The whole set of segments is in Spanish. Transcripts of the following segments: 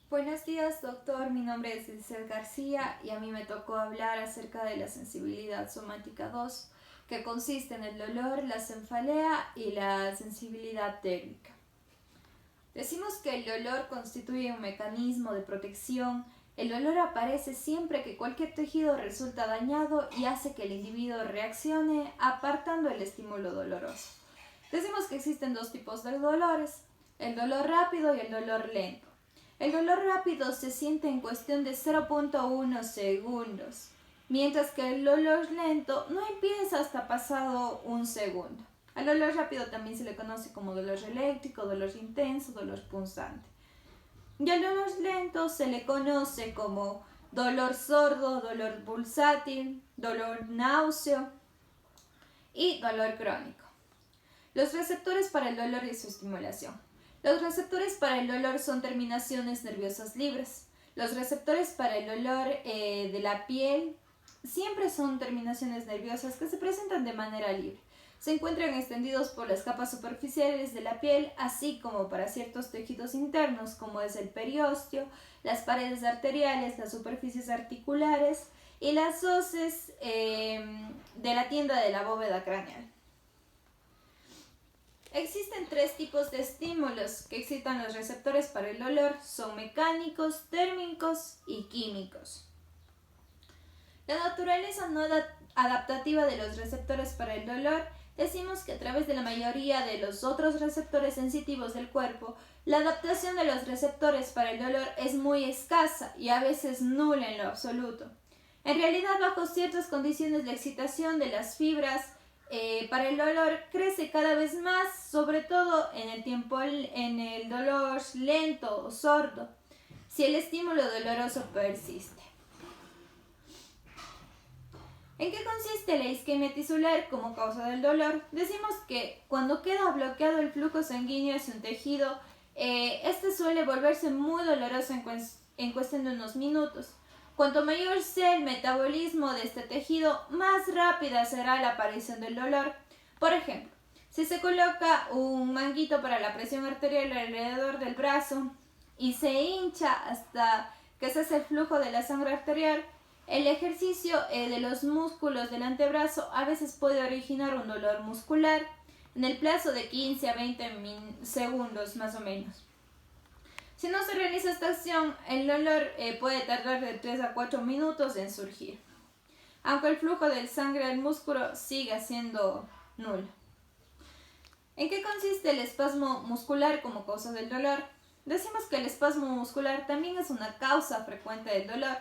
Buenos días, doctor. Mi nombre es Elizabeth García y a mí me tocó hablar acerca de la sensibilidad somática 2, que consiste en el dolor, la cefalea y la sensibilidad térmica. Decimos que el dolor constituye un mecanismo de protección. El dolor aparece siempre que cualquier tejido resulta dañado y hace que el individuo reaccione apartando el estímulo doloroso. Decimos que existen dos tipos de dolores, el dolor rápido y el dolor lento. El dolor rápido se siente en cuestión de 0.1 segundos, mientras que el dolor lento no empieza hasta pasado un segundo. Al dolor rápido también se le conoce como dolor eléctrico, dolor intenso, dolor punzante. Y al dolor lento se le conoce como dolor sordo, dolor pulsátil, dolor náuseo y dolor crónico. Los receptores para el dolor y su estimulación. Los receptores para el dolor son terminaciones nerviosas libres. Los receptores para el dolor de la piel siempre son terminaciones nerviosas que se presentan de manera libre. Se encuentran extendidos por las capas superficiales de la piel, así como para ciertos tejidos internos, como es el periósteo, las paredes arteriales, las superficies articulares y las hoces de la tienda de la bóveda craneal. Existen tres tipos de estímulos que excitan los receptores para el dolor. Son mecánicos, térmicos y químicos. La naturaleza no adaptativa de los receptores para el dolor. Decimos que a través de la mayoría de los otros receptores sensitivos del cuerpo, la adaptación de los receptores para el dolor es muy escasa y a veces nula en lo absoluto. En realidad, bajo ciertas condiciones, la excitación de las fibras para el dolor crece cada vez más, sobre todo en el dolor lento o sordo, si el estímulo doloroso persiste. ¿En qué consiste la isquemia tisular como causa del dolor? Decimos que cuando queda bloqueado el flujo sanguíneo hacia un tejido, este suele volverse muy doloroso en cuestión de unos minutos. Cuanto mayor sea el metabolismo de este tejido, más rápida será la aparición del dolor. Por ejemplo, si se coloca un manguito para la presión arterial alrededor del brazo y se hincha hasta que cese el flujo de la sangre arterial, el ejercicio de los músculos del antebrazo a veces puede originar un dolor muscular en el plazo de 15 a 20 segundos más o menos. Si no se realiza esta acción, el dolor puede tardar de 3 a 4 minutos en surgir, aunque el flujo de sangre al músculo siga siendo nulo. ¿En qué consiste el espasmo muscular como causa del dolor? Decimos que el espasmo muscular también es una causa frecuente del dolor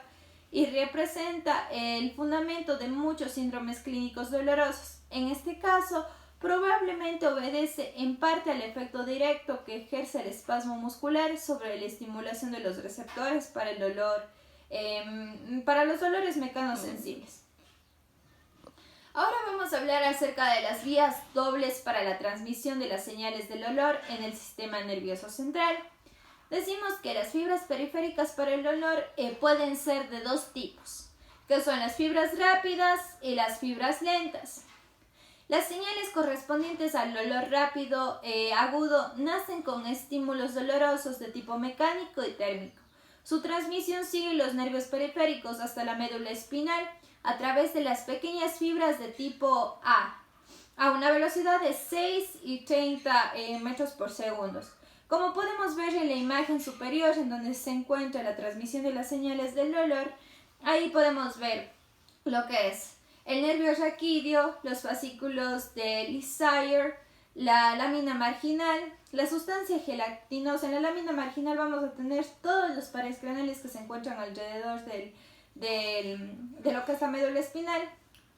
y representa el fundamento de muchos síndromes clínicos dolorosos. En este caso, probablemente obedece en parte al efecto directo que ejerce el espasmo muscular sobre la estimulación de los receptores para el dolor, para los dolores mecanosensibles. Ahora vamos a hablar acerca de las vías dobles para la transmisión de las señales del dolor en el sistema nervioso central. Decimos que las fibras periféricas para el dolor pueden ser de dos tipos, que son las fibras rápidas y las fibras lentas. Las señales correspondientes al dolor rápido agudo nacen con estímulos dolorosos de tipo mecánico y térmico. Su transmisión sigue los nervios periféricos hasta la médula espinal a través de las pequeñas fibras de tipo a una velocidad de 6 y 30 metros por segundo. Como podemos ver en la imagen superior, en donde se encuentra la transmisión de las señales del dolor, ahí podemos ver lo que es el nervio raquídeo, los fascículos de Lee-Shire, la lámina marginal, la sustancia gelatinosa. En la lámina marginal vamos a tener todos los pares craneales que se encuentran alrededor de lo que es la médula espinal.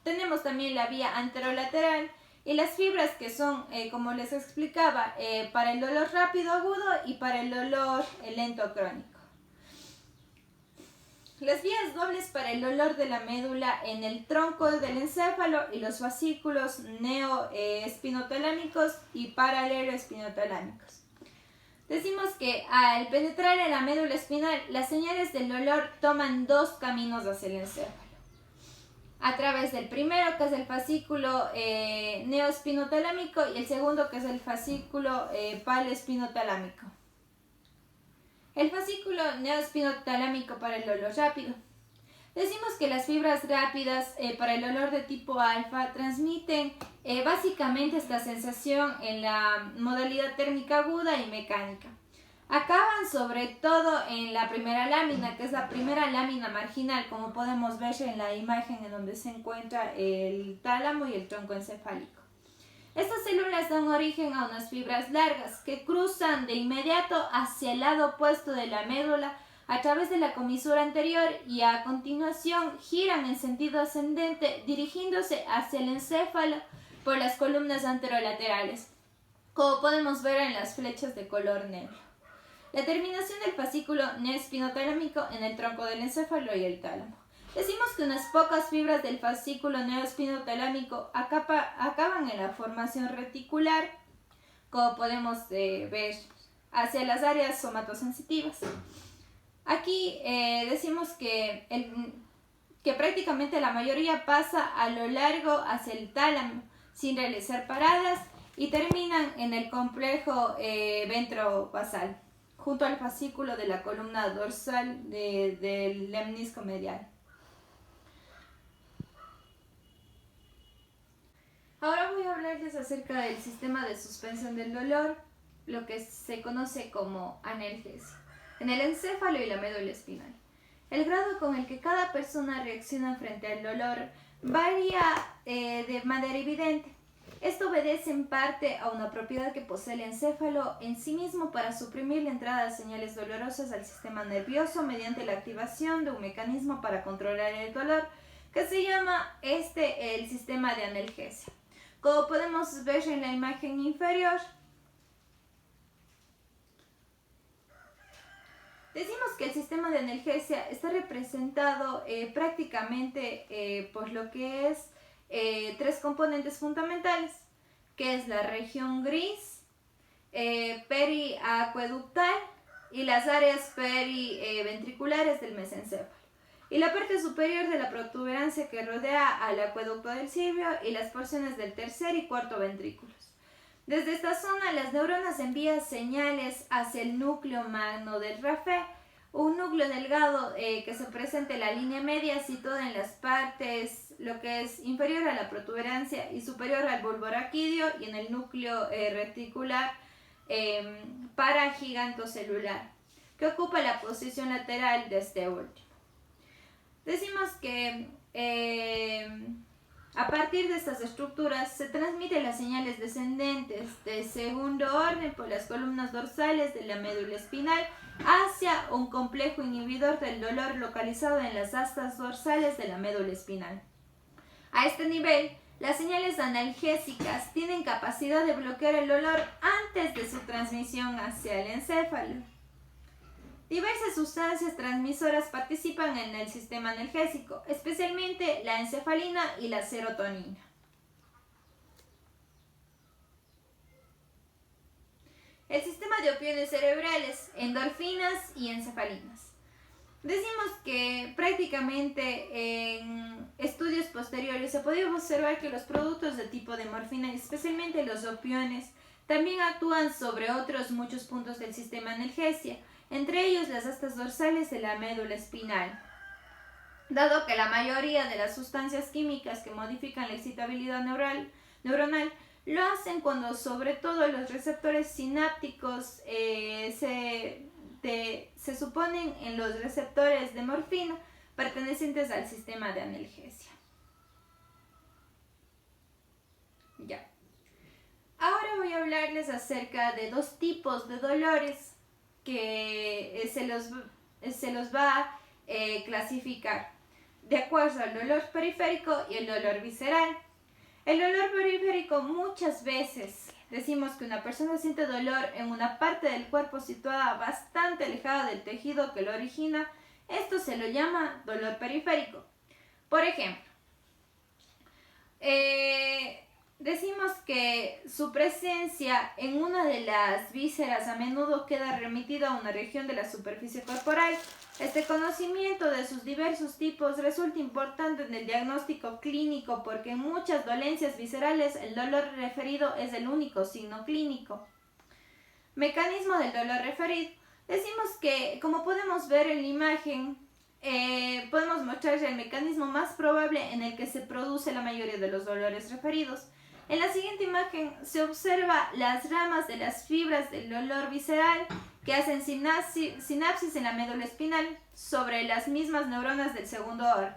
Tenemos también la vía anterolateral y las fibras que son, como les explicaba, para el dolor rápido agudo y para el dolor lento crónico. Las vías dobles para el dolor de la médula en el tronco del encéfalo y los fascículos neoespinotalámicos y paralelo-espinotalámicos. Decimos que al penetrar en la médula espinal, las señales del dolor toman dos caminos hacia el encéfalo. A través del primero, que es el fascículo neoespinotalámico, y el segundo, que es el fascículo paleoespinotalámico. El fascículo neoespinotalámico para el dolor rápido. Decimos que las fibras rápidas para el dolor de tipo alfa transmiten básicamente esta sensación en la modalidad térmica aguda y mecánica. Acaban sobre todo en la primera lámina, que es la primera lámina marginal, como podemos ver en la imagen en donde se encuentra el tálamo y el tronco encefálico. Estas células dan origen a unas fibras largas que cruzan de inmediato hacia el lado opuesto de la médula a través de la comisura anterior y a continuación giran en sentido ascendente dirigiéndose hacia el encéfalo por las columnas anterolaterales, como podemos ver en las flechas de color negro. La terminación del fascículo neoespinotalámico en el tronco del encéfalo y el tálamo. Decimos que unas pocas fibras del fascículo neoespinotalámico acaban en la formación reticular, como podemos ver, hacia las áreas somatosensitivas. Aquí decimos que prácticamente la mayoría pasa a lo largo hacia el tálamo, sin realizar paradas, y terminan en el complejo ventrobasal, junto al fascículo de la columna dorsal del lemnisco medial. Ahora voy a hablarles acerca del sistema de suspensión del dolor, lo que se conoce como analgesia, en el encéfalo y la médula espinal. El grado con el que cada persona reacciona frente al dolor varía de manera evidente. Esto obedece en parte a una propiedad que posee el encéfalo en sí mismo para suprimir la entrada de señales dolorosas al sistema nervioso mediante la activación de un mecanismo para controlar el dolor que se llama el sistema de analgesia. Como podemos ver en la imagen inferior, decimos que el sistema de analgesia está representado prácticamente por lo que es tres componentes fundamentales, que es la región gris, periacueductal y las áreas periventriculares del mesencéfalo, y la parte superior de la protuberancia que rodea al acueducto del Silvio y las porciones del tercer y cuarto ventrículos. Desde esta zona, las neuronas envían señales hacia el núcleo magno del rapé, un núcleo delgado que se presenta en la línea media situada en las partes, lo que es inferior a la protuberancia y superior al bulbo raquídeo, y en el núcleo reticular paragigantocelular, que ocupa la posición lateral de este último. Decimos que a partir de estas estructuras se transmiten las señales descendentes de segundo orden por las columnas dorsales de la médula espinal hacia un complejo inhibidor del dolor localizado en las astas dorsales de la médula espinal. A este nivel, las señales analgésicas tienen capacidad de bloquear el dolor antes de su transmisión hacia el encéfalo. Diversas sustancias transmisoras participan en el sistema analgésico, especialmente la encefalina y la serotonina. El sistema de opioides cerebrales, endorfinas y encefalinas. Decimos que prácticamente en estudios posteriores se ha podido observar que los productos de tipo de morfina, especialmente los opioides, también actúan sobre otros muchos puntos del sistema analgesia, entre ellos las astas dorsales de la médula espinal. Dado que la mayoría de las sustancias químicas que modifican la excitabilidad neuronal lo hacen cuando sobre todo los receptores sinápticos se suponen en los receptores de morfina pertenecientes al sistema de analgesia. Ya. Ahora voy a hablarles acerca de dos tipos de dolores que se los va a clasificar de acuerdo al dolor periférico y el dolor visceral. El dolor periférico, muchas veces decimos que una persona siente dolor en una parte del cuerpo situada bastante alejada del tejido que lo origina. Esto se lo llama dolor periférico. Por ejemplo, decimos que su presencia en una de las vísceras a menudo queda remitida a una región de la superficie corporal. Este conocimiento de sus diversos tipos resulta importante en el diagnóstico clínico porque en muchas dolencias viscerales el dolor referido es el único signo clínico. Mecanismo del dolor referido. Decimos que, como podemos ver en la imagen, podemos mostrar el mecanismo más probable en el que se produce la mayoría de los dolores referidos. En la siguiente imagen se observa las ramas de las fibras del dolor visceral que hacen sinapsis en la médula espinal sobre las mismas neuronas del segundo orden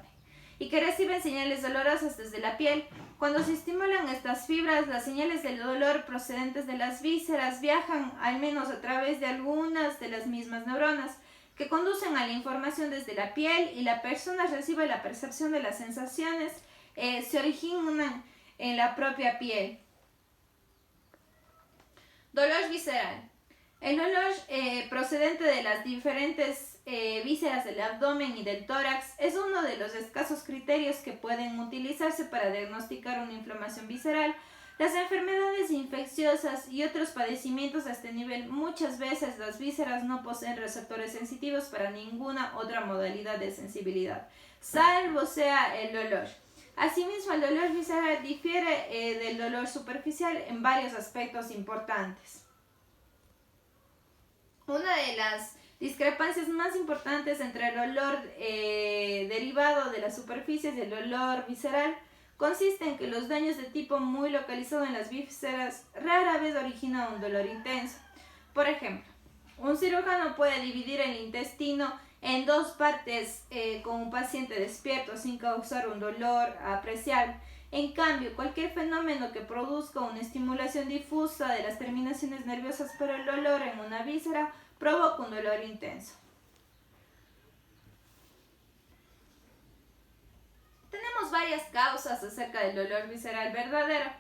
y que reciben señales dolorosas desde la piel. Cuando se estimulan estas fibras, las señales del dolor procedentes de las vísceras viajan al menos a través de algunas de las mismas neuronas que conducen a la información desde la piel y la persona recibe la percepción de las sensaciones, se originan en la propia piel. Dolor visceral. El dolor procedente de las diferentes vísceras del abdomen y del tórax es uno de los escasos criterios que pueden utilizarse para diagnosticar una inflamación visceral. Las enfermedades infecciosas y otros padecimientos a este nivel, muchas veces las vísceras no poseen receptores sensitivos para ninguna otra modalidad de sensibilidad, salvo sea el dolor. Asimismo, el dolor visceral difiere del dolor superficial en varios aspectos importantes. Una de las discrepancias más importantes entre el dolor derivado de las superficies y el dolor visceral consiste en que los daños de tipo muy localizado en las vísceras rara vez originan un dolor intenso. Por ejemplo, un cirujano puede dividir el intestino en dos partes con un paciente despierto sin causar un dolor apreciable. En cambio, cualquier fenómeno que produzca una estimulación difusa de las terminaciones nerviosas por el dolor en una víscera provoca un dolor intenso. Tenemos varias causas acerca del dolor visceral verdadero,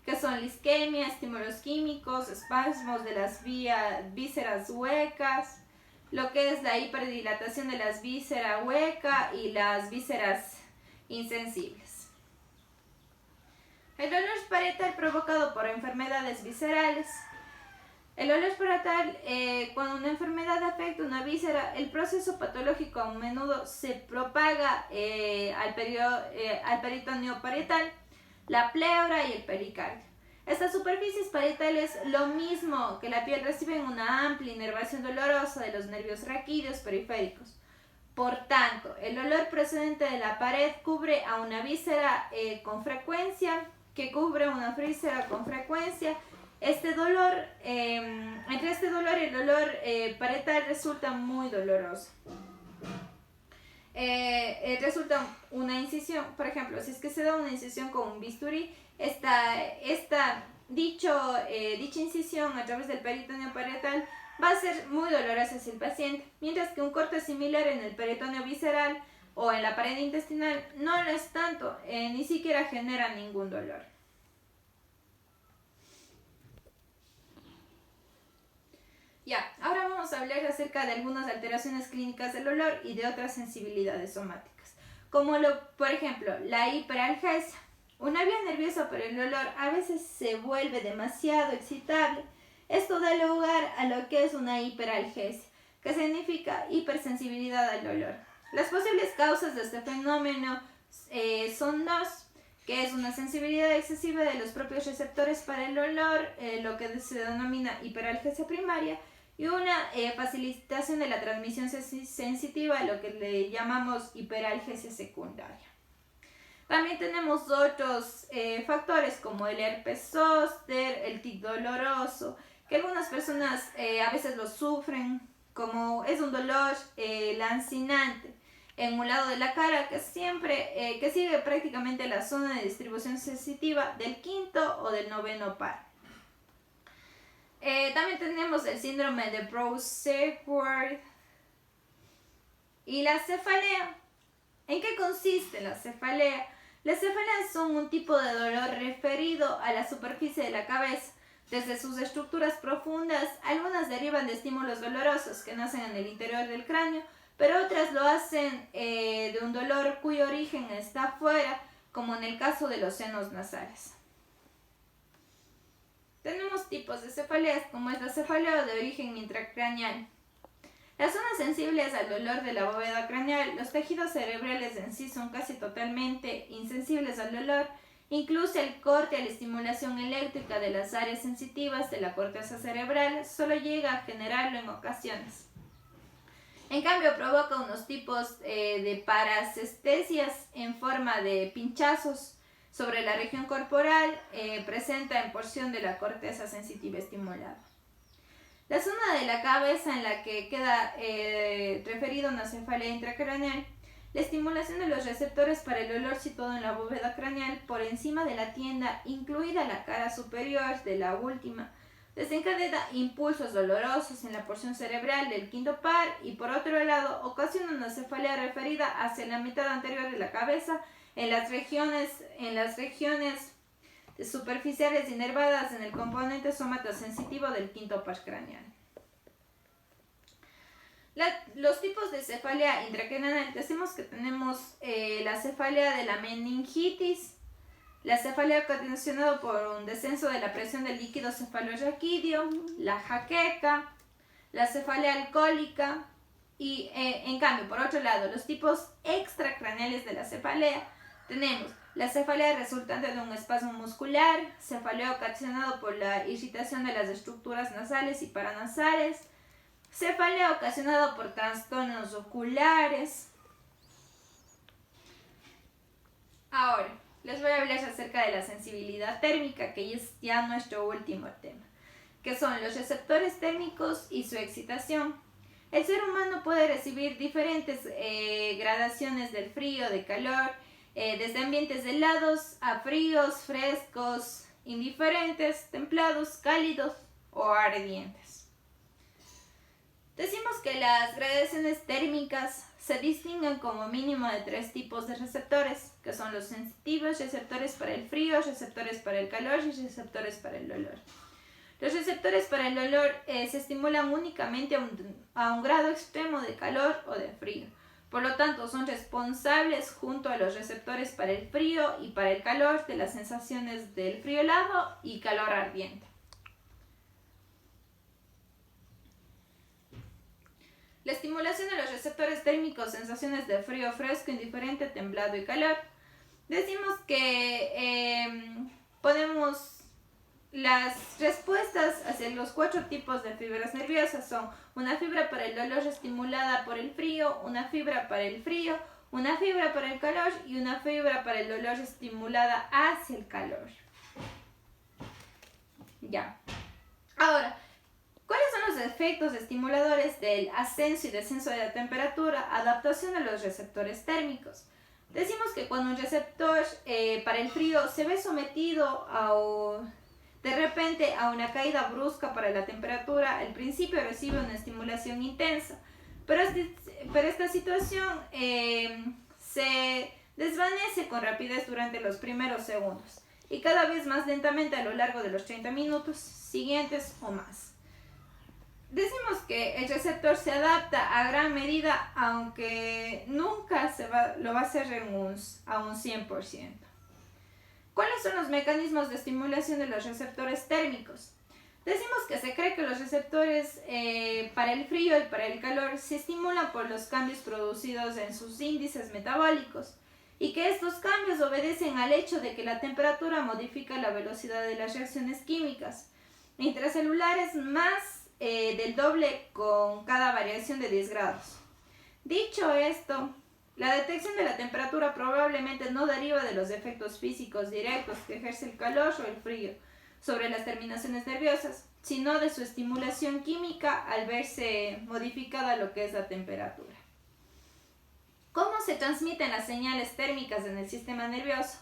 que son la isquemia, estímulos químicos, espasmos de las vísceras huecas, lo que es la hiperdilatación de las vísceras huecas y las vísceras insensibles. El dolor parietal provocado por enfermedades viscerales. El dolor parietal, cuando una enfermedad afecta una víscera, el proceso patológico a menudo se propaga al peritoneo parietal, la pleura y el pericardio. Estas superficies parietales, lo mismo que la piel, reciben una amplia inervación dolorosa de los nervios raquídeos periféricos. Por tanto, el dolor procedente de la pared cubre a una víscera con frecuencia, Este dolor, entre este dolor y el dolor parietal resulta muy doloroso. Resulta una incisión, por ejemplo, si es que se da una incisión con un bisturí, dicha incisión a través del peritoneo parietal va a ser muy dolorosa hacia el paciente, mientras que un corte similar en el peritoneo visceral o en la pared intestinal no lo es tanto, ni siquiera genera ningún dolor. Ahora vamos a hablar acerca de algunas alteraciones clínicas del dolor y de otras sensibilidades somáticas, como por ejemplo la hiperalgesia. Una vía nerviosa por el dolor a veces se vuelve demasiado excitable. Esto da lugar a lo que es una hiperalgesia, que significa hipersensibilidad al dolor. Las posibles causas de este fenómeno son dos, que es una sensibilidad excesiva de los propios receptores para el dolor, lo que se denomina hiperalgesia primaria, y una facilitación de la transmisión sensitiva, lo que le llamamos hiperalgesia secundaria. También tenemos otros factores como el herpes zóster, el tic doloroso, que algunas personas a veces lo sufren, como es un dolor lancinante en un lado de la cara que sigue prácticamente la zona de distribución sensitiva del quinto o del noveno par. También tenemos el síndrome de Brown-Séquard y la cefalea. ¿En qué consiste la cefalea? Las cefaleas son un tipo de dolor referido a la superficie de la cabeza. Desde sus estructuras profundas, algunas derivan de estímulos dolorosos que nacen en el interior del cráneo, pero otras lo hacen de un dolor cuyo origen está afuera, como en el caso de los senos nasales. Tenemos tipos de cefaleas, como es la cefalea de origen intracraneal. Las zonas sensibles al dolor de la bóveda craneal, los tejidos cerebrales en sí son casi totalmente insensibles al dolor, incluso el corte a la estimulación eléctrica de las áreas sensitivas de la corteza cerebral solo llega a generarlo en ocasiones. En cambio, provoca unos tipos de parasestesias en forma de pinchazos sobre la región corporal, presenta en porción de la corteza sensitiva estimulada. La zona de la cabeza en la que queda referido una cefalea intracraneal, la estimulación de los receptores para el olor situado en la bóveda craneal por encima de la tienda, incluida la cara superior de la última, desencadena impulsos dolorosos en la porción cerebral del quinto par y por otro lado ocasiona una cefalea referida hacia la mitad anterior de la cabeza en las regiones superficiales inervadas en el componente somatosensitivo del quinto par craneal. Los tipos de cefalea intracraneal, decimos que tenemos la cefalea de la meningitis, la cefalea ocasionada por un descenso de la presión del líquido cefalorraquídeo, la jaqueca, la cefalea alcohólica y en cambio, por otro lado, los tipos extracraneales de la cefalea, tenemos la cefalea resultante de un espasmo muscular, cefalea ocasionado por la irritación de las estructuras nasales y paranasales, cefalea ocasionada por trastornos oculares. Ahora, les voy a hablar acerca de la sensibilidad térmica, que es ya nuestro último tema, que son los receptores térmicos y su excitación. El ser humano puede recibir diferentes gradaciones del frío, de calor, desde ambientes helados a fríos, frescos, indiferentes, templados, cálidos o ardientes. Decimos que las gradaciones térmicas se distinguen como mínimo de 3 tipos de receptores, que son los sensitivos, receptores para el frío, receptores para el calor y receptores para el olor. Los receptores para el olor se estimulan únicamente a un grado extremo de calor o de frío. Por lo tanto, son responsables junto a los receptores para el frío y para el calor de las sensaciones del frío helado y calor ardiente. La estimulación de los receptores térmicos, sensaciones de frío, fresco, indiferente, templado y calor. Decimos que podemos... Las respuestas hacia los 4 tipos de fibras nerviosas son una fibra para el dolor estimulada por el frío, una fibra para el frío, una fibra para el calor y una fibra para el dolor estimulada hacia el calor. Ya. Ahora, ¿cuáles son los efectos estimuladores del ascenso y descenso de la temperatura? Adaptación a los receptores térmicos. Decimos que cuando un receptor para el frío se ve sometido de repente a una caída brusca para la temperatura, al principio recibe una estimulación intensa, pero esta situación se desvanece con rapidez durante los primeros segundos y cada vez más lentamente a lo largo de los 30 minutos siguientes o más. Decimos que el receptor se adapta a gran medida, aunque nunca lo va a hacer a un 100%. ¿Cuáles son los mecanismos de estimulación de los receptores térmicos? Decimos que se cree que los receptores para el frío y para el calor se estimulan por los cambios producidos en sus índices metabólicos y que estos cambios obedecen al hecho de que la temperatura modifica la velocidad de las reacciones químicas intracelulares más del doble con cada variación de 10 grados. Dicho esto, la detección de la temperatura probablemente no deriva de los efectos físicos directos que ejerce el calor o el frío sobre las terminaciones nerviosas, sino de su estimulación química al verse modificada lo que es la temperatura. ¿Cómo se transmiten las señales térmicas en el sistema nervioso?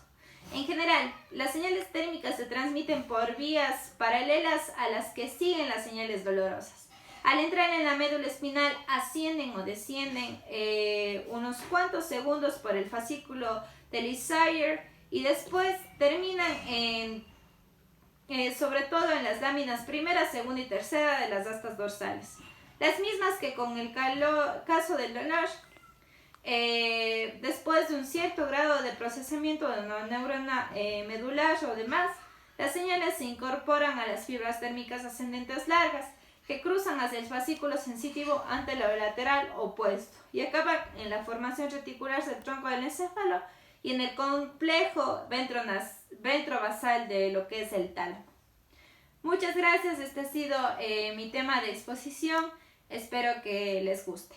En general, las señales térmicas se transmiten por vías paralelas a las que siguen las señales dolorosas. Al entrar en la médula espinal ascienden o descienden unos cuantos segundos por el fascículo de Lee-Sayer y después terminan sobre todo en las láminas primera, segunda y tercera de las astas dorsales. Las mismas que con el caso del dolor, después de un cierto grado de procesamiento de una neurona medular o demás, las señales se incorporan a las fibras térmicas ascendentes largas, que cruzan hacia el fascículo sensitivo anterolateral opuesto y acaban en la formación reticular del tronco del encéfalo y en el complejo ventrovasal de lo que es el tálamo. Muchas gracias, este ha sido mi tema de exposición, espero que les guste.